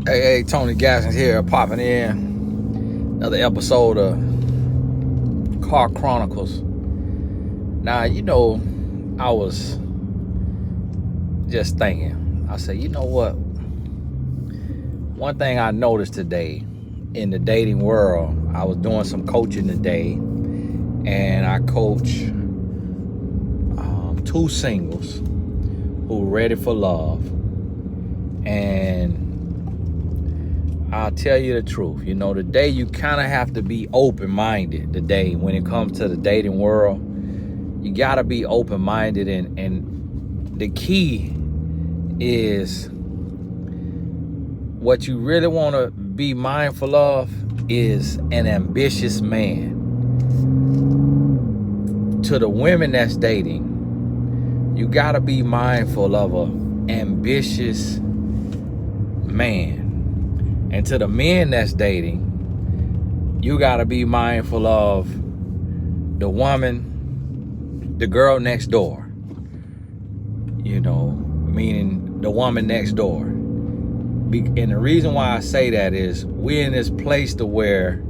Hey, Tony Gaskins here, popping in. Another episode of Chronicles. Now, I was just thinking. I said, you know what? One thing I noticed today in the dating world, I was doing some coaching today, and I coach two singles who are ready for love. And I'll tell you the truth. Today you kind of have to be open-minded today when it comes to the dating world. You got to be open-minded, and the key is what you really want to be mindful of is an ambitious man. To the women that's dating, you got to be mindful of an ambitious man. And to the men that's dating, you got to be mindful of the woman, the girl next door. Meaning the woman next door. And the reason why I say that is we're in this place to where,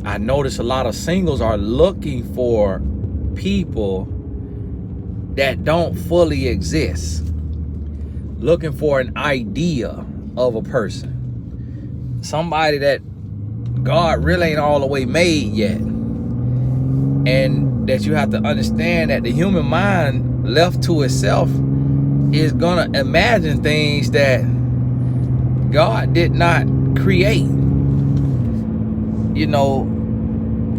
I notice a lot of singles are looking for people that don't fully exist. Looking for an idea of a person. Somebody that God really ain't all the way made yet. And that you have to understand that the human mind left to itself is gonna imagine things that God did not create.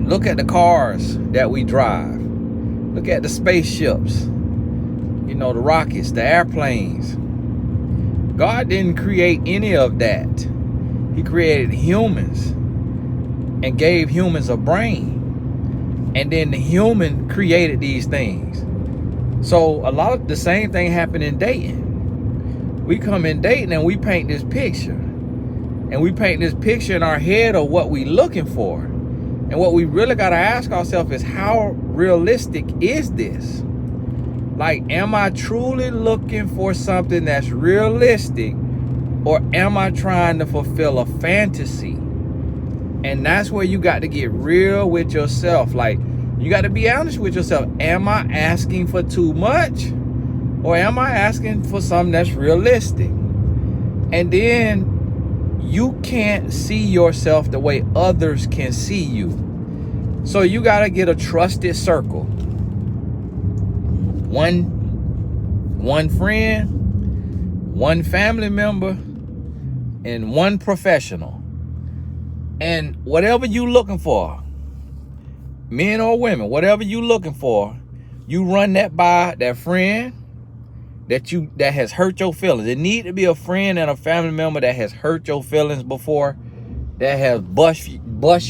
Look at the cars that we drive. Look at the spaceships. The rockets, the airplanes. God didn't create any of that. He created humans and gave humans a brain. And then the human created these things. So a lot of the same thing happened in dating. We come in dating and we paint this picture. And we paint this picture in our head of what we looking for. And what we really got to ask ourselves is, how realistic is this? Like, am I truly looking for something that's realistic, or am I trying to fulfill a fantasy? And that's where you got to get real with yourself. Like, you got to be honest with yourself. Am I asking for too much, or am I asking for something that's realistic? And then you can't see yourself the way others can see you. So you got to get a trusted circle. One friend, one family member, and one professional. And whatever you looking for, men or women, whatever you looking for, you run that by that friend that has hurt your feelings. It need to be a friend and a family member that has hurt your feelings before, that has bust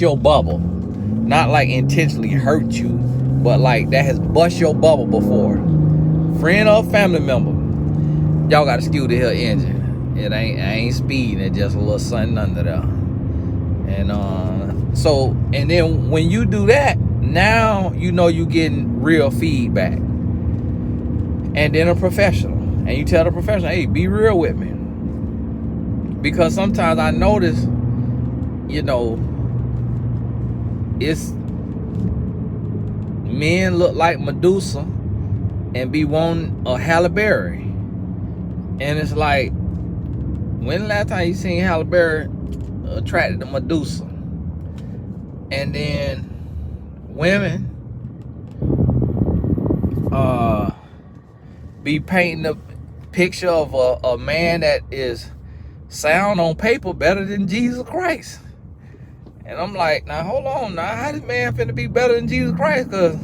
your bubble. Not like intentionally hurt you, but like that has bust your bubble before. Friend or family member, y'all got to skew the hill engine. I ain't speeding, it's just a little something under there. And and then when you do that, now you getting real feedback. And then a professional, and you tell the professional, hey, be real with me. Because sometimes I notice, it's men look like Medusa and be wanting a Halle Berry. And it's like, when the last time you seen Halle Berry attracted to Medusa? And then women be painting a picture of a man that is sound on paper better than Jesus Christ. And I'm like, now hold on, now how this man finna be better than Jesus Christ? Because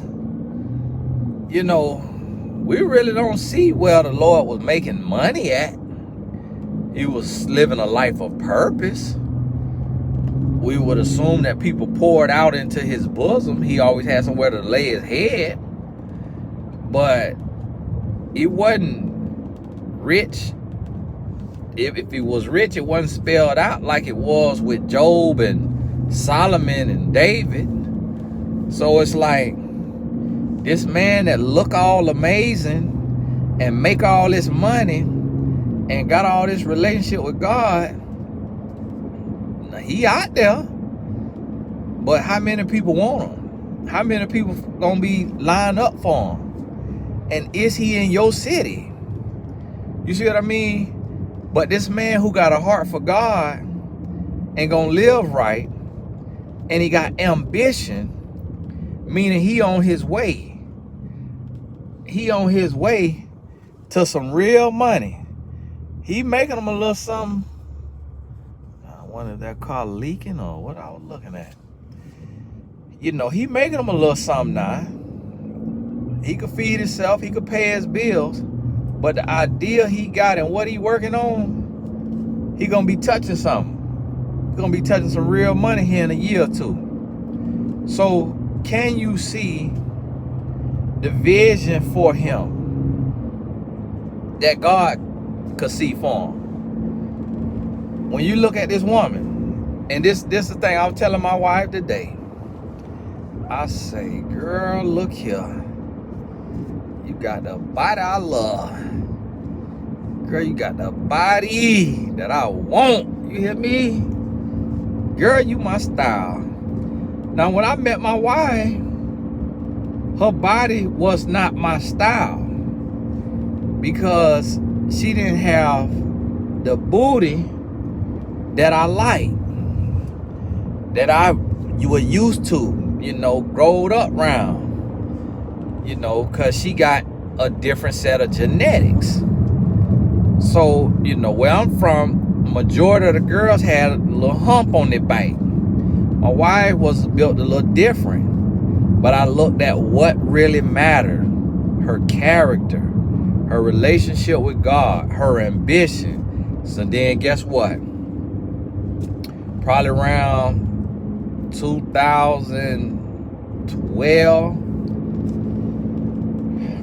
we really don't see where the Lord was making money at. He was living a life of purpose. We would assume that people poured out into his bosom. He always had somewhere to lay his head. But he wasn't rich. If he was rich, it wasn't spelled out like it was with Job and Solomon and David. So it's like, this man that look all amazing and make all this money and got all this relationship with God, now he out there, but how many people want him? How many people gonna be lined up for him? And is he in your city? You see what I mean? But this man who got a heart for God and gonna live right, and he got ambition, meaning he on his way. He on his way to some real money. He making them a little something. I wonder if that car leaking or what I was looking at. You know, he making them a little something now. He could feed himself, he could pay his bills, but the idea he got and what he working on, he gonna be touching something. He gonna be touching some real money here in a year or two. So can you see the vision for him that God could see for him? When you look at this woman, and this is the thing I was telling my wife today. I say, girl, look here. You got the body I love. Girl, you got the body that I want. You hear me? Girl, you my style. Now, when I met my wife, her body was not my style because she didn't have the booty that I like, that you were used to, you know, growed up around, you know, because she got a different set of genetics. So, you know, where I'm from, majority of the girls had a little hump on their back. My wife was built a little different, but I looked at what really mattered: her character, her relationship with God, her ambition. So then guess what? Probably around 2012,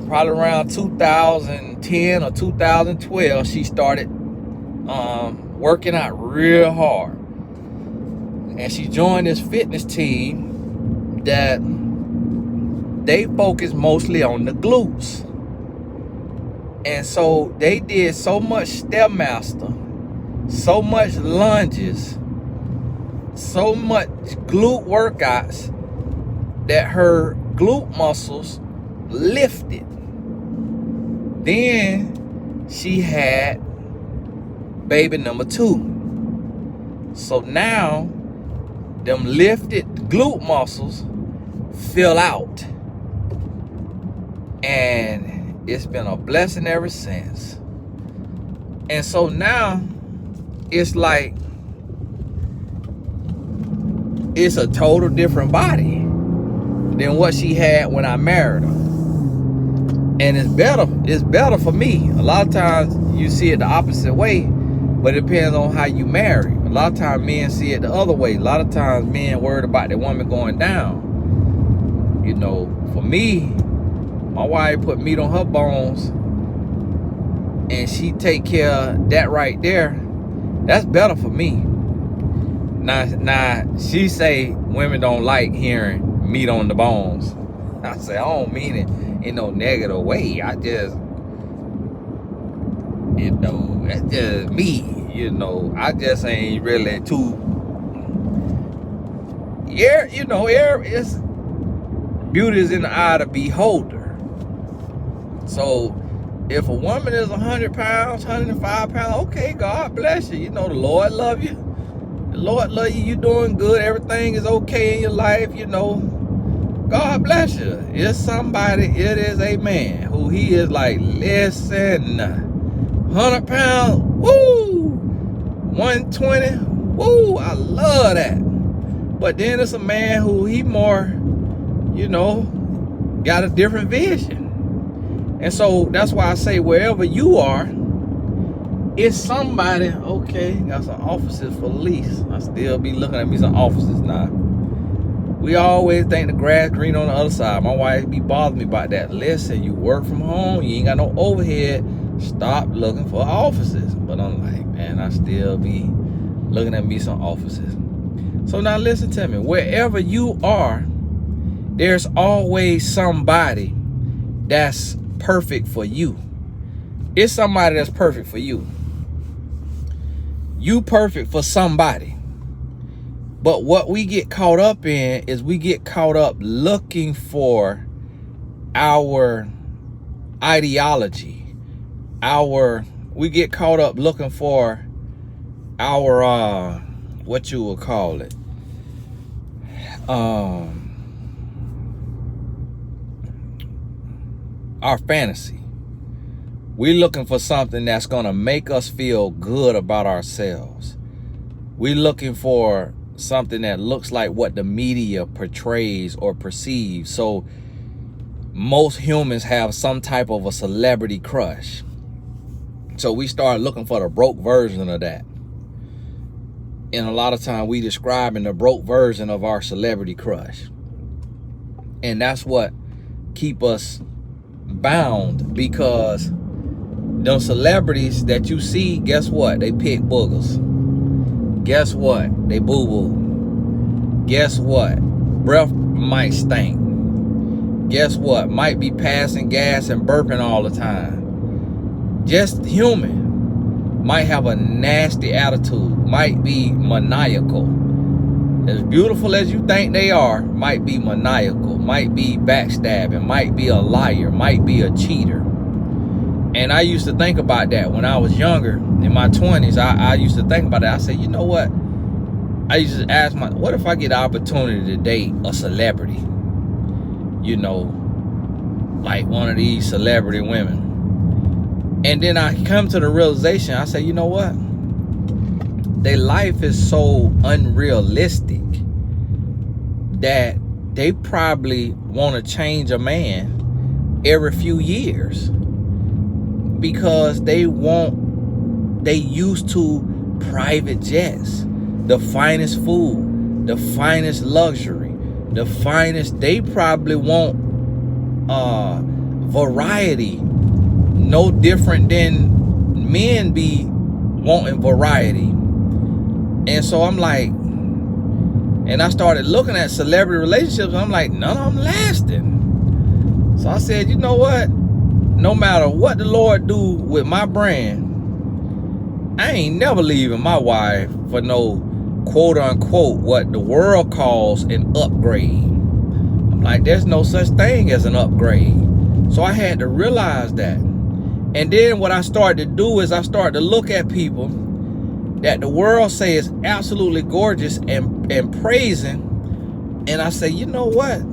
probably around 2010 or 2012, she started working out real hard. And she joined this fitness team that they focus mostly on the glutes. And so they did so much Stairmaster, so much lunges, so much glute workouts that her glute muscles lifted. Then she had baby number 2. So now them lifted glute muscles fill out. And it's been a blessing ever since. And so now it's like it's a total different body than what she had when I married her. And it's better for me. A lot of times you see it the opposite way, but it depends on how you marry. A lot of times men see it the other way. A lot of times men worried about their woman going down. You know, for me, my wife put meat on her bones and she take care of that right there. That's better for me. Now she say women don't like hearing meat on the bones. I say, I don't mean it in no negative way. I just, you know, that's just me. You know, I just ain't really too, yeah, you know, it's beauty is in the eye of the beholder. So if a woman is 100 pounds, 105 pounds, okay, God bless you. You know, the Lord love you. The Lord love you. You doing good. Everything is okay in your life, you know. God bless you. It's somebody, it is a man who he is like, listen, 100 pounds, woo, 120, woo, I love that. But then it's a man who he more, you know, got a different vision. And so that's why I say wherever you are, it's somebody, okay, got some offices for lease. I still be looking at me some offices now. We always think the grass green on the other side. My wife be bothering me about that. Listen, you work from home, you ain't got no overhead. Stop looking for offices. But I'm like, man, I still be looking at me some offices. So now listen to me. Wherever you are, there's always somebody that's perfect for you. It's somebody that's perfect for you. You perfect for somebody. But what we get caught up in is we get caught up looking for our ideology. We get caught up looking for our what you would call it. Our fantasy. We're looking for something that's gonna make us feel good about ourselves. We're looking for something that looks like what the media portrays or perceives. So most humans have some type of a celebrity crush. So we start looking for the broke version of that. And a lot of time we describing the broke version of our celebrity crush. And that's what keep us bound, because those celebrities that you see, guess what? They pick boogers. Guess what? They boo-boo. Guess what? Breath might stink. Guess what? Might be passing gas and burping all the time. Just human. Might have a nasty attitude. Might be maniacal. As beautiful as you think they are, might be maniacal. Might be backstabbing. Might be a liar. Might be a cheater. And I used to think about that when I was younger, in my 20s. I used to think about that. I said, you know what? I used to ask what if I get the opportunity to date a celebrity? You know, like one of these celebrity women. And then I come to the realization, I say, you know what? Their life is so unrealistic that they probably want to change a man every few years. Because they used to private jets, the finest food, the finest luxury, the finest. They probably want variety, no different than men be wanting variety. And so I'm like, and I started looking at celebrity relationships, and I'm like, none of them lasting. So I said, you know what? No matter what the Lord do with my brand, I ain't never leaving my wife for no quote unquote what the world calls an upgrade. I'm like, there's no such thing as an upgrade. So I had to realize that. And then what I started to do is I started to look at people that the world say is absolutely gorgeous and praising. And I say, you know what?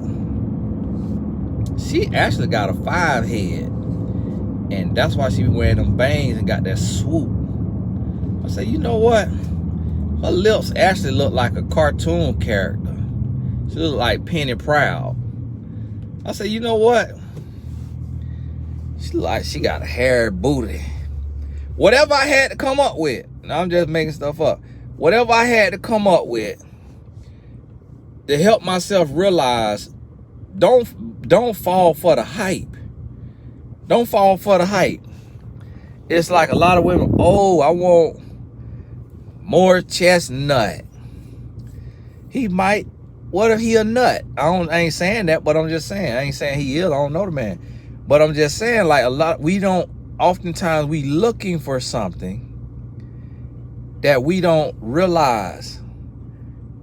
She actually got a 5 head. And that's why she be wearing them bangs and got that swoop. I say, you know what? Her lips actually look like a cartoon character. She look like Penny Proud. I say, you know what? She look like she got a hairy booty. Whatever I had to come up with, and I'm just making stuff up. Whatever I had to come up with to help myself realize, don't fall for the hype. Don't fall for the hype. It's like a lot of women, oh, I want more chestnut. He might, what if he a nut? I ain't saying that, but I'm just saying. I ain't saying he is, I don't know the man. But I'm just saying, like, oftentimes we looking for something that we don't realize.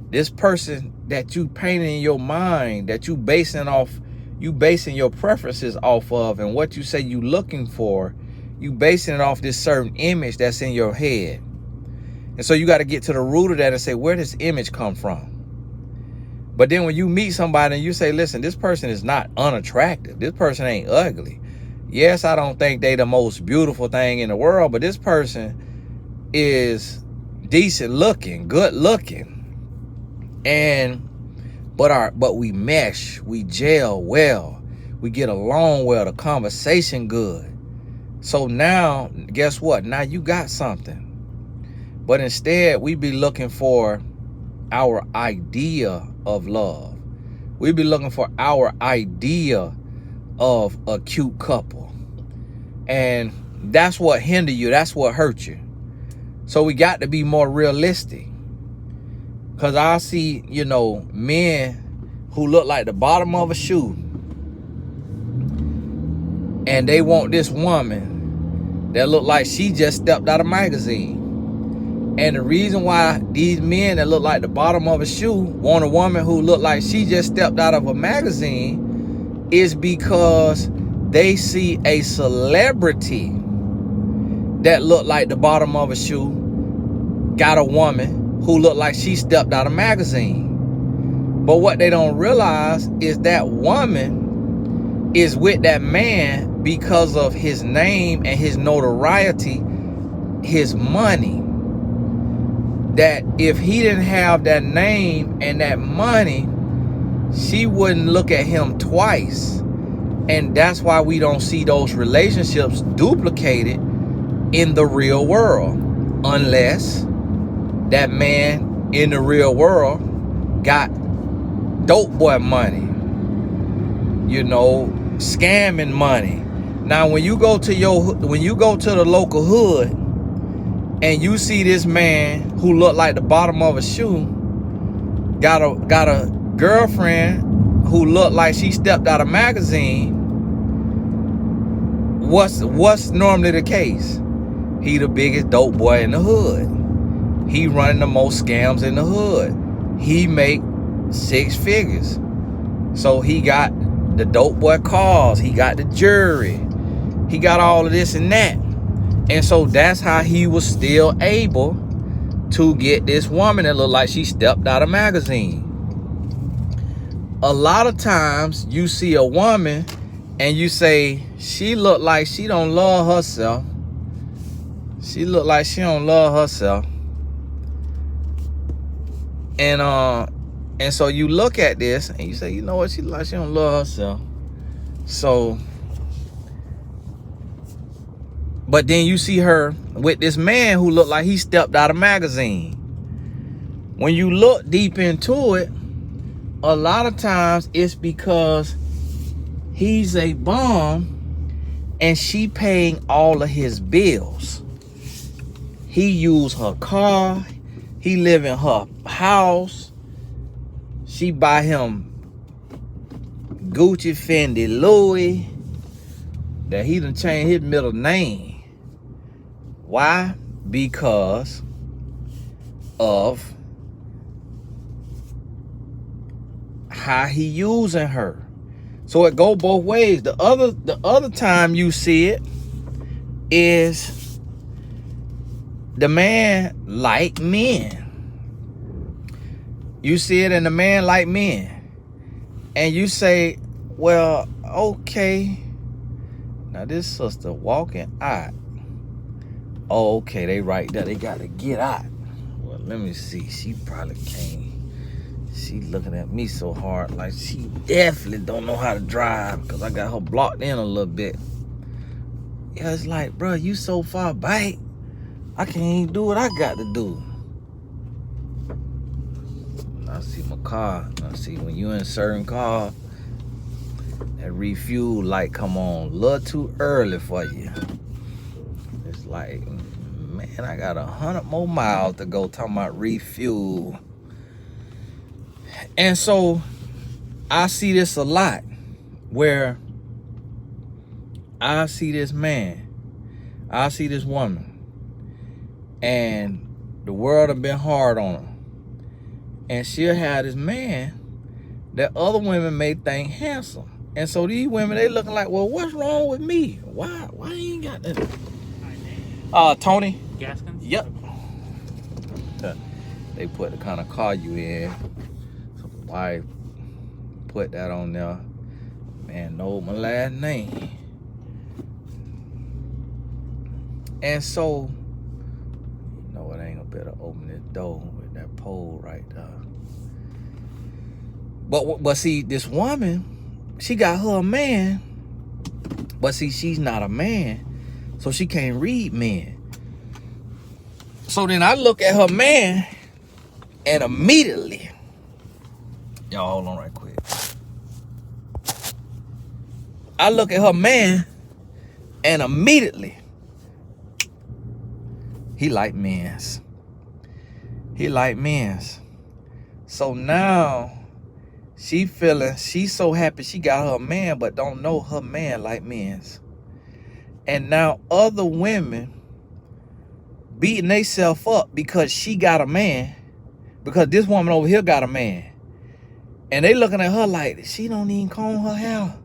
This person that you painted in your mind, that you basing your preferences off of, and what you say you looking for, you basing it off this certain image that's in your head. And so you got to get to the root of that and say, where does this image come from? But then when you meet somebody and you say, listen, this person is not unattractive. This person ain't ugly. Yes, I don't think they the most beautiful thing in the world, but this person is decent looking, good looking. But we mesh, we gel well, we get along well, the conversation good. So now, guess what? Now you got something. But instead, we be looking for our idea of love. We be looking for our idea of a cute couple. And that's what hinder you. That's what hurt you. So we got to be more realistic. Because I see, men who look like the bottom of a shoe. And they want this woman that look like she just stepped out of a magazine. And the reason why these men that look like the bottom of a shoe want a woman who look like she just stepped out of a magazine is because they see a celebrity that look like the bottom of a shoe got a woman who look like she stepped out of a magazine. But what they don't realize is that woman is with that man because of his name and his notoriety, his money. That if he didn't have that name and that money, she wouldn't look at him twice. And that's why we don't see those relationships duplicated in the real world, unless that man in the real world got dope boy money, you know, scamming money. Now when you go to the local hood and you see this man who look like the bottom of a shoe got a girlfriend who look like she stepped out of a magazine, what's normally the case? He the biggest dope boy in the hood. He running the most scams in the hood. He make 6 figures. So he got the dope boy cars, he got the jury, he got all of this and that. And so that's how he was still able to get this woman that looked like she stepped out of a magazine. A lot of times you see a woman and you say, she look like she don't love herself. She look like she don't love herself. And so you look at this and you say, you know what, she look like she don't love herself. So, but then you see her with this man who looked like he stepped out of a magazine. When you look deep into it, a lot of times it's because he's a bum and she paying all of his bills. He use her car, he live in her house, she buy him Gucci, Fendi, Louis, that he done changed his middle name. Why? Because of how he using her. So it go both ways. The other time you see it is the man like men. You see it in the man like men. And you say, well, okay. Now this sister walking out. Oh, okay, they right there. They got to get out. Well, let me see. She probably can't. She looking at me so hard, like she definitely don't know how to drive because I got her blocked in a little bit. Yeah, it's like, bro, you so far back, I can't even do what I got to do. I see my car. I see when you in a certain car, that refuel light come on a little too early for you. It's like, man, I got 100 more miles to go talking about refuel. And so I see this a lot where I see this man, I see this woman, and the world have been hard on her. And she'll have this man that other women may think handsome. And so these women, they looking like, well, what's wrong with me? Why I ain't got that? Tony? Gaskins? Yep. They put the kind of car you in. So why put that on there? Man, know my last name. And so, you know, it ain't gonna better open this door with that pole right there. But see, this woman, she got her a man, but see, she's not a man, so she can't read men. So then I look at her man, and immediately, y'all hold on right quick. I look at her man, and immediately, he like men's. He like men's. So now, she feeling, she's so happy she got her man, but don't know her man like men's. And now other women beating themselves up because she got a man, because this woman over here got a man. And they looking at her like, she don't even comb her hair.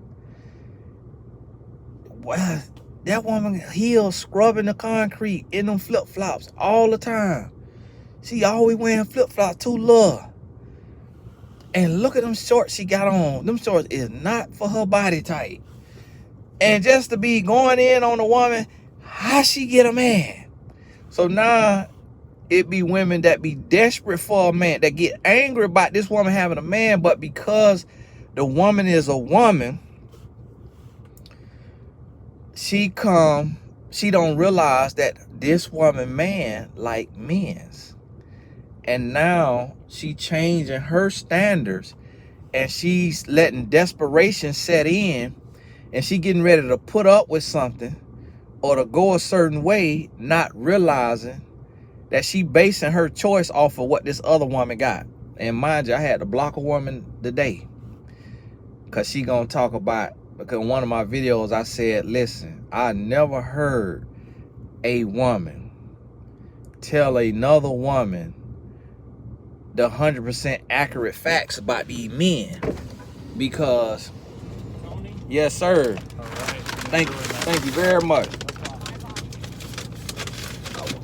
Well, that woman heels scrubbing the concrete in them flip-flops all the time. She always wearing flip-flops to love. And look at them shorts she got on. Them shorts is not for her body type. And just to be going in on a woman, how she get a man? So now it be women that be desperate for a man, that get angry about this woman having a man, but because the woman is a woman, she don't realize that this woman man like men's. And now she changing her standards, and she's letting desperation set in, and she getting ready to put up with something or to go a certain way, not realizing that she basing her choice off of what this other woman got. And mind you, I had to block a woman today because she gonna talk about, because in one of my videos I said, listen, I never heard a woman tell another woman the 100% accurate facts about these men. Because Tony? Yes, sir. All right. Thank you very much.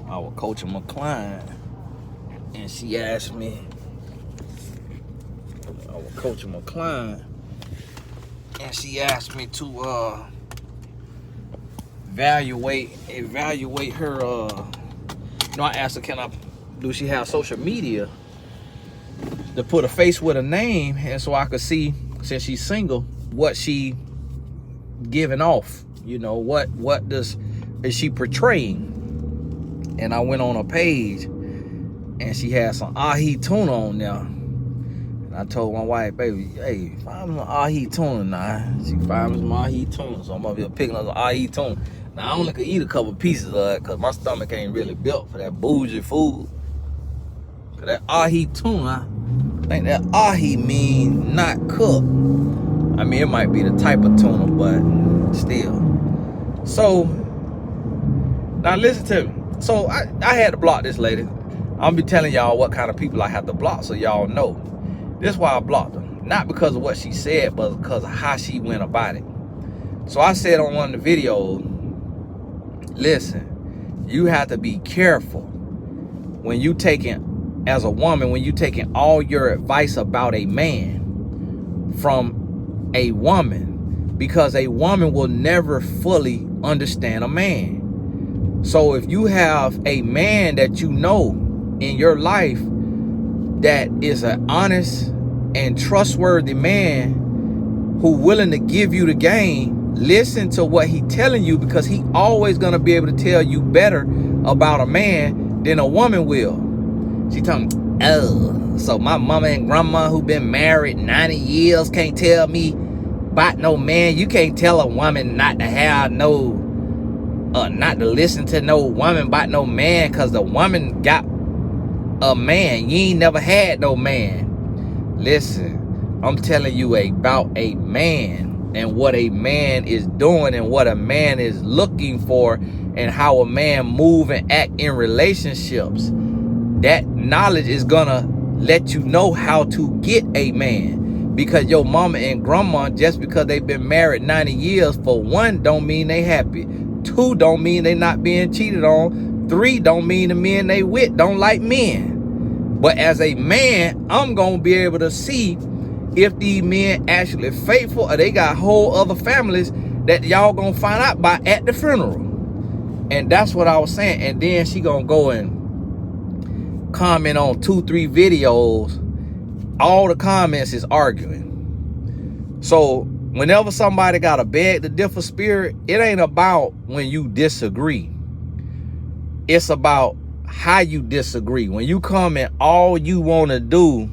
I was coaching my client, and she asked me, to evaluate her. I asked her, do she have social media to put a face with a name, and so I could see, since she's single, what she giving off. What is she portraying? And I went on her page, and she had some ahi tuna on there. And I told my wife, baby, hey, find me some ahi tuna now. She find me some ahi tuna, so I'm up here picking up some ahi tuna. Now, I only could eat a couple pieces of it because my stomach ain't really built for that bougie food. Because that ahi tuna, I think that ahi mean not cooked. I mean, it might be the type of tuna, but still. So, now listen to me. So I had to block this lady. I'll be telling y'all what kind of people I have to block so y'all know. This is why I blocked her. Not because of what she said, but because of how she went about it. So I said on one of the videos, listen, you have to be careful when you taking, as a woman, when you taking all your advice about a man from a woman, because a woman will never fully understand a man. So if you have a man that you know in your life that is an honest and trustworthy man who willing to give you the game, listen to what he telling you, because he always gonna be able to tell you better about a man than a woman will. She telling me, oh, so my mama and grandma who been married 90 years can't tell me about no man. You can't tell a woman not to have no not to listen to no woman about no man, because the woman got a man. You ain't never had no man. Listen, I'm telling you about a man and what a man is doing and what a man is looking for and how a man move and act in relationships. That knowledge is gonna let you know how to get a man, because your mama and grandma, just because they've been married 90 years, for one, don't mean they happy. 2, don't mean they not being cheated on. 3, don't mean the men they with don't like men. But as a man, I'm gonna be able to see if these men actually faithful or they got whole other families that y'all gonna find out by at the funeral. And that's what I was saying. And then she gonna go and comment on 2-3 videos. All the comments is arguing. So whenever somebody got a beg to differ spirit, it ain't about when you disagree. It's about how you disagree. When you come and all you want to do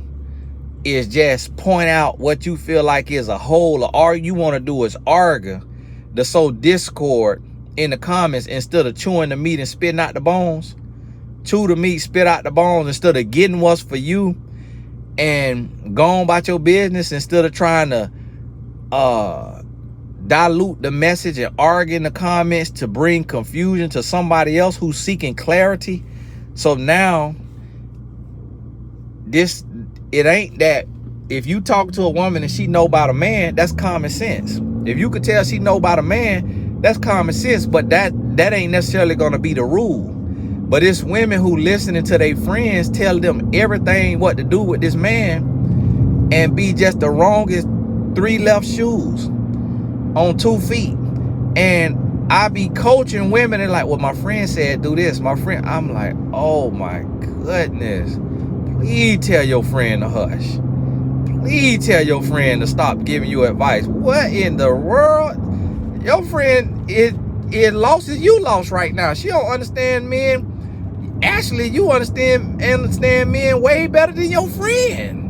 is just point out what you feel like is a hole, or all you want to do is argue, to sow discord in the comments instead of chewing the meat and spitting out the bones. Chew the meat, spit out the bones, instead of getting what's for you and going about your business, instead of trying to dilute the message and argue in the comments to bring confusion to somebody else who's seeking clarity. So now it ain't that if you talk to a woman and she know about a man, that's common sense. If you could tell she know about a man, that's common sense, but that ain't necessarily going to be the rule. But it's women who listening to their friends tell them everything what to do with this man and be just the wrongest 3 left shoes on 2 feet. And I be coaching women and like, well, my friend said do this. I'm like, oh my goodness. Please tell your friend to hush. Please tell your friend to stop giving you advice. What in the world? Your friend it lost as you lost right now. She don't understand men. Actually, you understand men way better than your friend.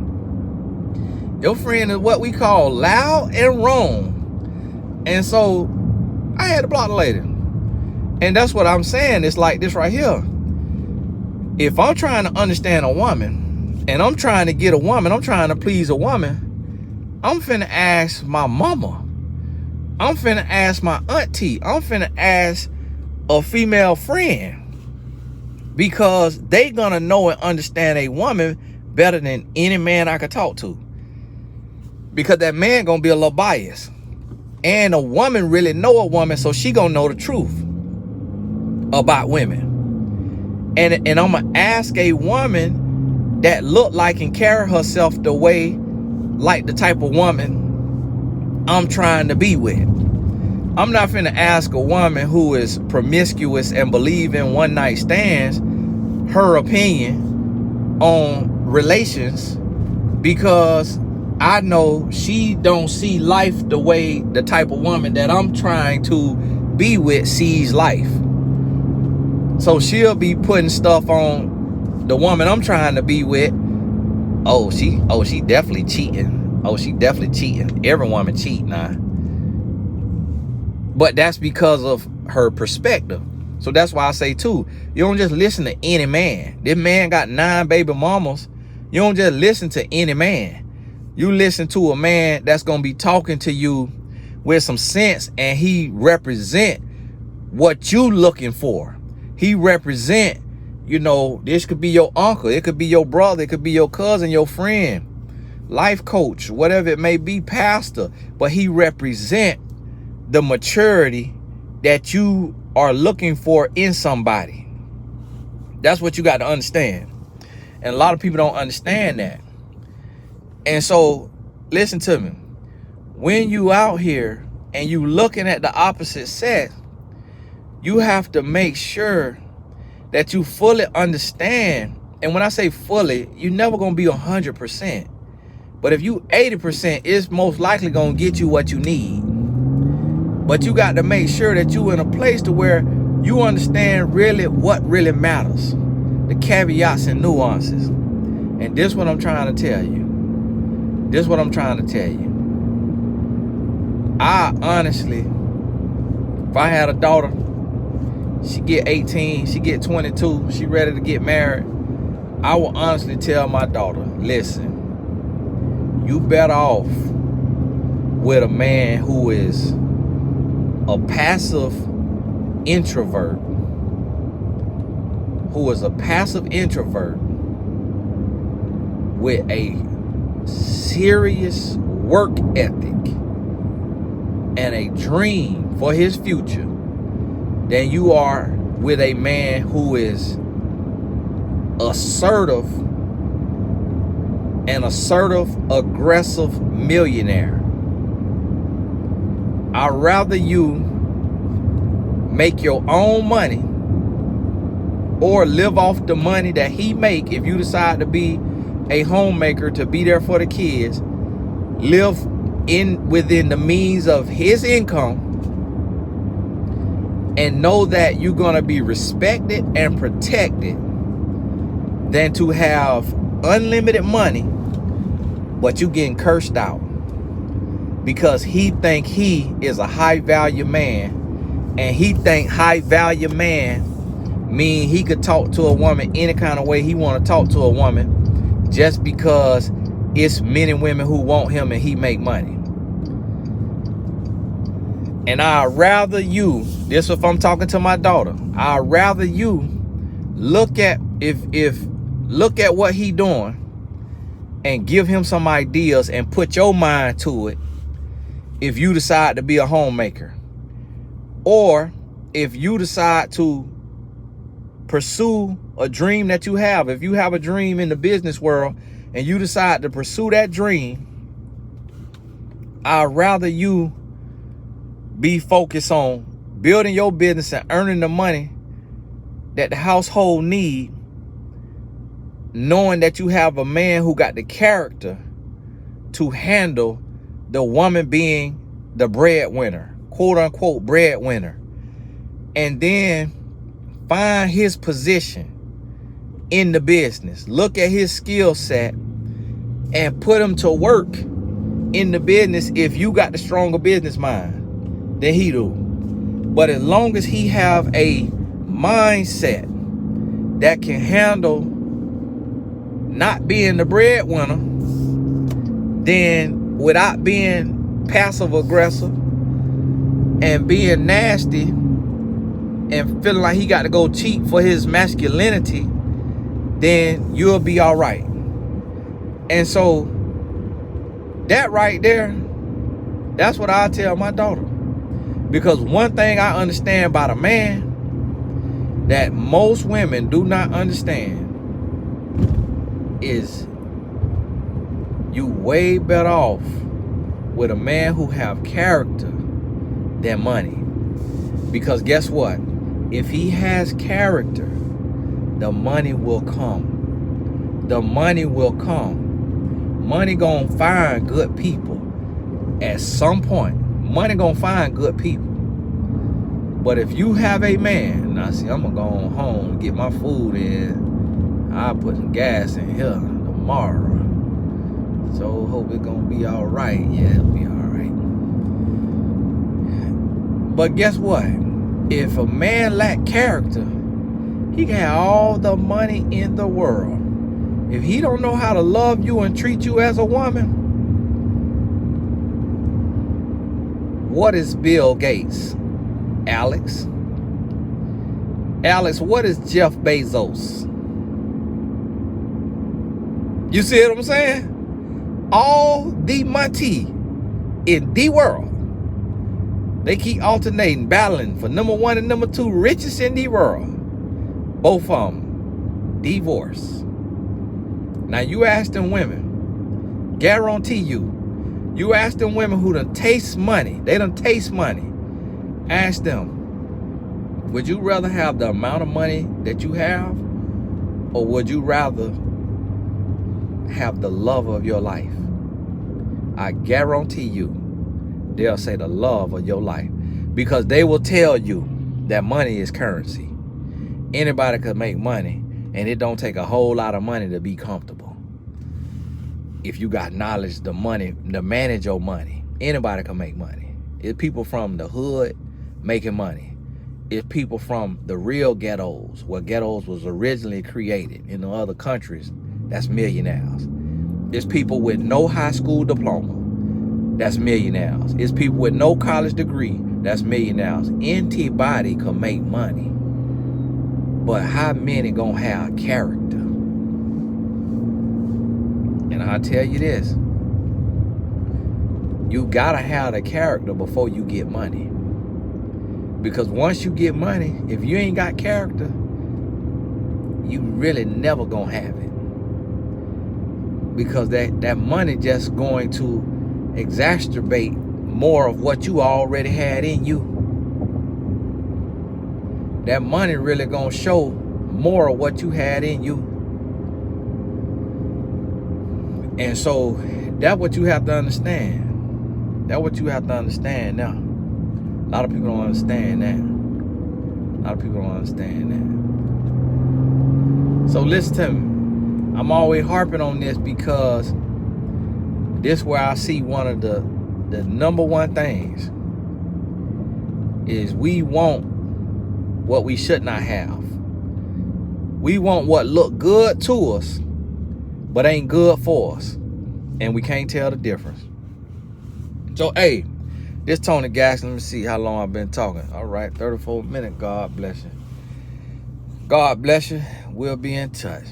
Your friend is what we call loud and wrong. And so I had to block the lady. And that's what I'm saying. It's like this right here. If I'm trying to understand a woman and I'm trying to get a woman, I'm trying to please a woman, I'm finna ask my mama. I'm finna ask my auntie. I'm finna ask a female friend, because they gonna know and understand a woman better than any man I could talk to. Because that man gonna be a little biased. And a woman really know a woman, so she gonna know the truth about women. And I'm gonna ask a woman that look like and carry herself the way, like the type of woman I'm trying to be with. I'm not finna ask a woman who is promiscuous and believe in one night stands her opinion on relations, because I know she don't see life the way the type of woman that I'm trying to be with sees life. So she'll be putting stuff on the woman I'm trying to be with. Oh, she definitely cheating. Oh, she definitely cheating. Every woman cheat now. But that's because of her perspective. So that's why I say too, you don't just listen to any man. This man got 9 baby mamas. You don't just listen to any man. You listen to a man that's going to be talking to you with some sense, and he represent what you looking for. He represent, this could be your uncle, it could be your brother, it could be your cousin, your friend, life coach, whatever it may be, pastor, but he represent the maturity that you are looking for in somebody. That's what you got to understand. And a lot of people don't understand that. And so listen to me. When you out here and you looking at the opposite sex, you have to make sure that you fully understand. And when I say fully, you're never going to be 100%. But if you 80%, it's most likely going to get you what you need. But you got to make sure that you in a place to where you understand really what really matters. The caveats and nuances. And this is what I'm trying to tell you. I honestly, if I had a daughter, she get 18, she get 22, she ready to get married, I will honestly tell my daughter, listen, you better off with a man who is a passive introvert, with a serious work ethic and a dream for his future than you are with a man who is assertive, aggressive millionaire. I'd rather you make your own money or live off the money that he make if you decide to be a homemaker, to be there for the kids, live within the means of his income, and know that you're going to be respected and protected, than to have unlimited money but you getting cursed out because he think he is a high value man, and he think high value man mean he could talk to a woman any kind of way he want to talk to a woman just because it's men and women who want him and he make money. And I'd rather you, this if I'm talking to my daughter, I'd rather you look at look at what he doing and give him some ideas and put your mind to it if you decide to be a homemaker. Or if you decide to pursue a dream that you have. If you have a dream in the business world and you decide to pursue that dream, I'd rather you be focused on building your business and earning the money that the household need, knowing that you have a man who got the character to handle the woman being the breadwinner, quote unquote breadwinner, and then find his position in the business. Look at his skill set and put him to work in the business if you got the stronger business mind than he do. But as long as he have a mindset that can handle not being the breadwinner, then without being passive aggressive and being nasty and feeling like he got to go cheat for his masculinity, then you'll be all right. And so that right there, that's what I tell my daughter. Because one thing I understand about a man that most women do not understand is you way better off with a man who have character than money. Because guess what? If he has character, the money will come. The money will come. Money gonna find good people at some point. Money gonna find good people. But if you have a man, now see, I'm gonna go home and get my food in. I'll put some gas in here tomorrow. So hope it's gonna be all right. Yeah, it'll be all right. But guess what? If a man lack character, he can have all the money in the world. If he don't know how to love you and treat you as a woman, what is Bill Gates? Alex, what is Jeff Bezos? You see what I'm saying? All the money in the world. They keep alternating, battling for number one and number two richest in the world. Both of them divorce. Now you ask them women, guarantee you ask them women who done taste money, they done taste money. Ask them, would you rather have the amount of money that you have, or would you rather have the love of your life? I guarantee you, they'll say the love of your life, because they will tell you that money is currency. Anybody could make money, and it don't take a whole lot of money to be comfortable. If you got knowledge, the money, to manage your money, anybody can make money. It's people from the hood making money. It's people from the real ghettos, where ghettos was originally created in the other countries, that's millionaires. It's people with no high school diploma, that's millionaires. It's people with no college degree, that's millionaires. Anybody can make money. But how many gonna have character? And I'll tell you this, you gotta have the character before you get money. Because once you get money, if you ain't got character, you really never gonna have it. Because that money just going to exacerbate more of what you already had in you. That money really gonna show more of what you had in you. And so that's what you have to understand. That's what you have to understand now. A lot of people don't understand that. A lot of people don't understand that. So listen to me. I'm always harping on this because this is where I see one of the number one things is we want what we should not have. We want what look good to us, but ain't good for us. And we can't tell the difference. So, hey, This Tony Gaston. Let me see how long I've been talking. All right, 34 minutes. God bless you. God bless you. We'll be in touch.